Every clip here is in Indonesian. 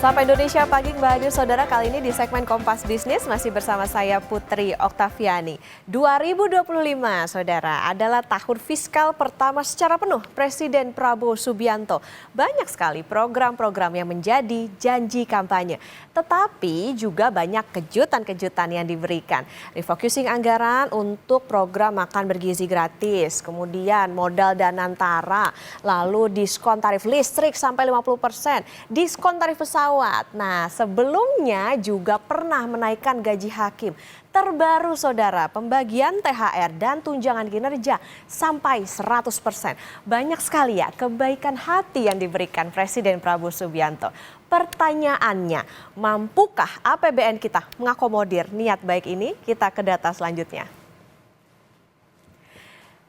Sapa Indonesia Pagi kembali hadir saudara, kali ini di segmen Kompas Bisnis masih bersama saya Putri Oktaviani. 2025 saudara adalah tahun fiskal pertama secara penuh Presiden Prabowo Subianto. Banyak sekali program-program yang menjadi janji kampanye. Tetapi juga banyak kejutan-kejutan yang diberikan. Refocusing anggaran untuk program makan bergizi gratis, kemudian modal Danantara, lalu diskon tarif listrik sampai 50%, diskon tarif pesawat. Nah, sebelumnya juga pernah menaikkan gaji hakim. Terbaru saudara, pembagian THR dan tunjangan kinerja sampai 100%. Banyak sekali ya kebaikan hati yang diberikan Presiden Prabowo Subianto. Pertanyaannya, mampukah APBN kita mengakomodir niat baik ini? Kita ke data selanjutnya.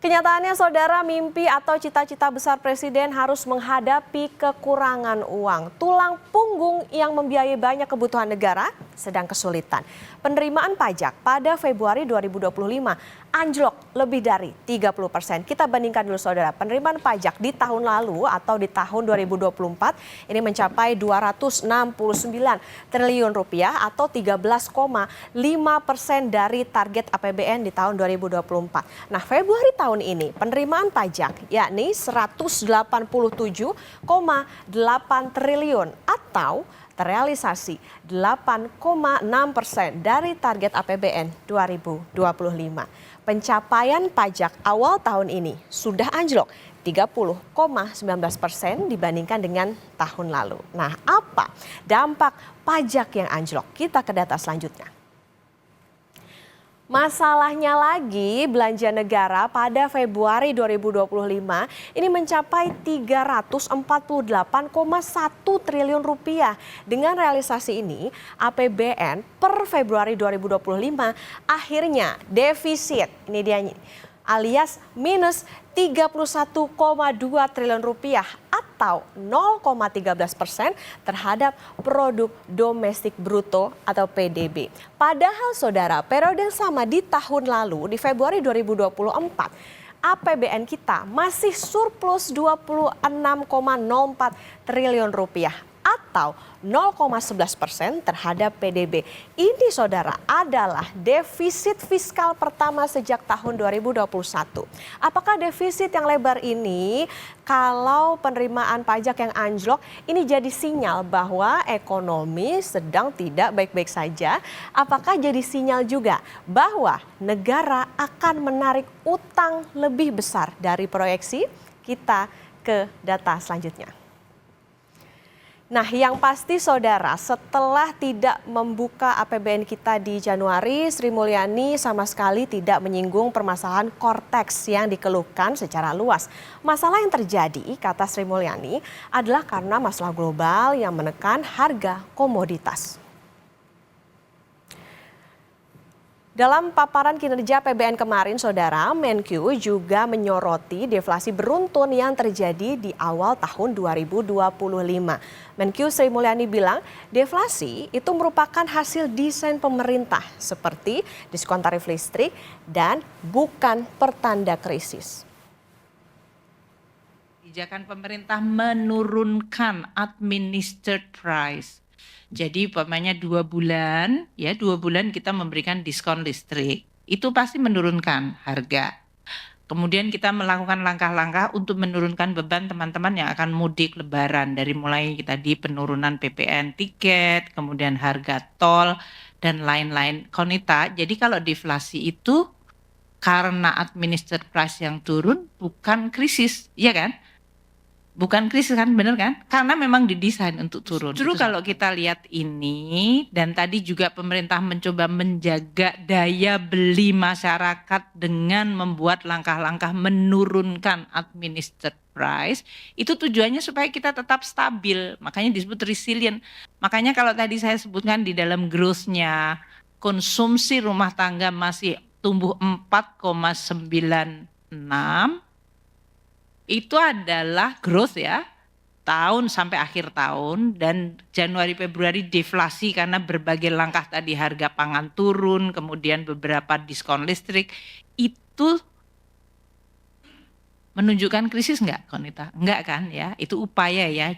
Kenyataannya saudara, mimpi atau cita-cita besar Presiden harus menghadapi kekurangan uang. Tulang punggung yang membiayai banyak kebutuhan negara sedang kesulitan. Penerimaan pajak pada Februari 2025 anjlok lebih dari 30%. Kita bandingkan dulu saudara, penerimaan pajak di tahun lalu atau di tahun 2024 ini mencapai 269 triliun rupiah atau 13,5% dari target APBN di tahun 2024. Nah, Februari tahun ini penerimaan pajak yakni 187,8 triliun atau terrealisasi 8,6% dari target APBN 2025. Pencapaian pajak awal tahun ini sudah anjlok 30,19% dibandingkan dengan tahun lalu. Nah, apa dampak pajak yang anjlok? Kita ke data selanjutnya. Masalahnya lagi, belanja negara pada Februari 2025 ini mencapai 348,1 triliun rupiah. Dengan realisasi ini, APBN per Februari 2025 akhirnya defisit. Ini dia alias minus 31,2 triliun rupiah atau 0,13% terhadap produk domestik bruto atau PDB. Padahal saudara, periode yang sama di tahun lalu di Februari 2024 APBN kita masih surplus 26,04 triliun rupiah atau 0,11% terhadap PDB. Ini saudara adalah defisit fiskal pertama sejak tahun 2021. Apakah defisit yang lebar ini kalau penerimaan pajak yang anjlok ini jadi sinyal bahwa ekonomi sedang tidak baik-baik saja? Apakah jadi sinyal juga bahwa negara akan menarik utang lebih besar dari proyeksi? Kita ke data selanjutnya. Nah, yang pasti saudara, setelah tidak membuka APBN kita di Januari, Sri Mulyani sama sekali tidak menyinggung permasalahan Kortex yang dikeluhkan secara luas. Masalah yang terjadi, kata Sri Mulyani, adalah karena masalah global yang menekan harga komoditas. Dalam paparan kinerja APBN kemarin, saudara, Menkyu juga menyoroti deflasi beruntun yang terjadi di awal tahun 2025. Menkyu Sri Mulyani bilang, deflasi itu merupakan hasil desain pemerintah seperti diskon tarif listrik dan bukan pertanda krisis. Kebijakan pemerintah menurunkan administered price. Jadi umpamanya 2 bulan kita memberikan diskon listrik. Itu pasti menurunkan harga. Kemudian kita melakukan langkah-langkah untuk menurunkan beban teman-teman yang akan mudik lebaran. Dari mulai tadi penurunan PPN tiket, kemudian harga tol, dan lain-lain. Konita, jadi kalau deflasi itu karena administered price yang turun bukan krisis, iya kan? Bukan krisis kan, bener kan? Karena memang didesain untuk turun. Justru kalau kita lihat ini, dan tadi juga pemerintah mencoba menjaga daya beli masyarakat dengan membuat langkah-langkah menurunkan administered price, itu tujuannya supaya kita tetap stabil, makanya disebut resilient. Makanya kalau tadi saya sebutkan di dalam growth-nya, konsumsi rumah tangga masih tumbuh 4,96, itu adalah growth ya, tahun sampai akhir tahun, dan Januari Februari deflasi karena berbagai langkah tadi, harga pangan turun, kemudian beberapa diskon listrik. Itu menunjukkan krisis enggak, Konita? Enggak kan ya, itu upaya ya.